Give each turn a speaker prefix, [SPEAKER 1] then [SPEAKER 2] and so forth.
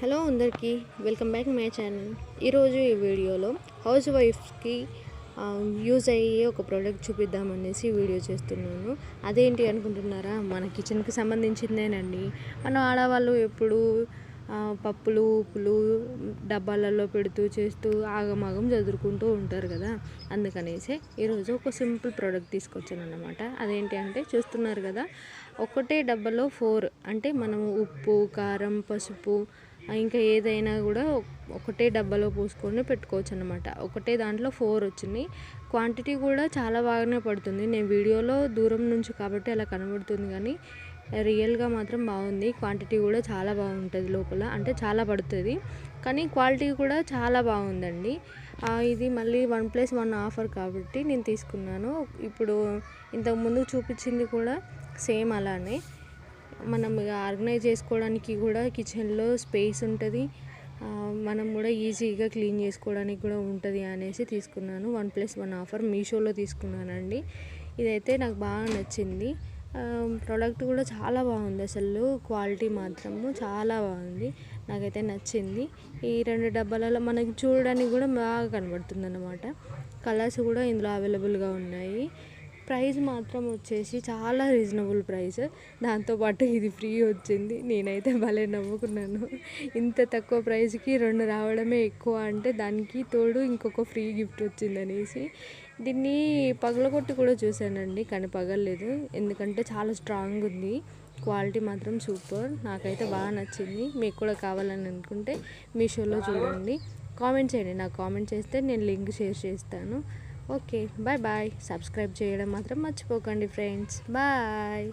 [SPEAKER 1] Hello అందరికీ welcome back my channel. ఈరోజు ఈ వీడియోలో హౌస్ వైఫ్స్కి యూజ్ అయ్యే ఒక ప్రోడక్ట్ చూపిద్దామనేసి వీడియో చేస్తున్నాను. అదేంటి అనుకుంటున్నారా? మన కిచెన్కి సంబంధించిందేనండి. మన ఆడవాళ్ళు ఎప్పుడు పప్పులు ఉప్పులు డబ్బాలలో పెడుతూ చేస్తూ ఆగమాగం చదువుకుంటూ ఉంటారు కదా. అందుకనేసి ఈరోజు ఒక సింపుల్ ప్రోడక్ట్ తీసుకొచ్చాను అన్నమాట. అదేంటి అంటే చూస్తున్నారు కదా, ఒకటే డబ్బాలో 4 అంటే మనం ఉప్పు కారం పసుపు ఇంకా ఏదైనా కూడా ఒకటే డబ్బాలో పోసుకొని పెట్టుకోవచ్చు అన్నమాట. ఒకటే దాంట్లో 4 వచ్చినాయి. క్వాంటిటీ కూడా చాలా బాగానే పడుతుంది. నేను వీడియోలో దూరం నుంచి కాబట్టి అలా కనబడుతుంది, కానీ రియల్గా మాత్రం బాగుంది. క్వాంటిటీ కూడా చాలా బాగుంటుంది, లోపల అంటే చాలా పడుతుంది, కానీ క్వాలిటీ కూడా చాలా బాగుందండి. ఇది మళ్ళీ 1+1 ఆఫర్ కాబట్టి నేను తీసుకున్నాను. ఇప్పుడు ఇంతకుముందు చూపించింది కూడా సేమ్ అలానే. మనం ఆర్గనైజ్ చేసుకోవడానికి కూడా కిచెన్లో స్పేస్ ఉంటుంది, మనం కూడా ఈజీగా క్లీన్ చేసుకోవడానికి కూడా ఉంటుంది అనేసి తీసుకున్నాను. 1+1 ఆఫర్ మీషోలో తీసుకున్నానండి. ఇదైతే నాకు బాగా నచ్చింది. ప్రోడక్ట్ కూడా చాలా బాగుంది, అసలు క్వాలిటీ మాత్రము చాలా బాగుంది, నాకైతే నచ్చింది. ఈ 2 డబ్బాలలో మనకి చూడడానికి కూడా బాగా కనబడుతుంది అన్నమాట. కలర్స్ కూడా ఇందులో అవైలబుల్గా ఉన్నాయి. ప్రైస్ మాత్రం వచ్చేసి చాలా రీజనబుల్ ప్రైస్. దాంతోపాటు ఇది ఫ్రీ వచ్చింది. నేనైతే భలే నవ్వుకున్నాను. ఇంత తక్కువ ప్రైస్కి 2 రావడమే ఎక్కువ అంటే దానికి తోడు ఇంకొక ఫ్రీ గిఫ్ట్ వచ్చిందనేసి. దీన్ని పగలగొట్టి కూడా చూశానండి, కానీ పగలలేదు, ఎందుకంటే చాలా స్ట్రాంగ్ ఉంది. క్వాలిటీ మాత్రం సూపర్, నాకైతే బాగా నచ్చింది. మీకు కూడా కావాలని అనుకుంటే మీషోలో చూడండి. కామెంట్ చేయండి, నాకు కామెంట్ చేస్తే నేను లింక్ షేర్ చేస్తాను. Okay, bye bye. సబ్స్క్రైబ్ చేయడం మాత్రం మర్చిపోకండి ఫ్రెండ్స్. బాయ్.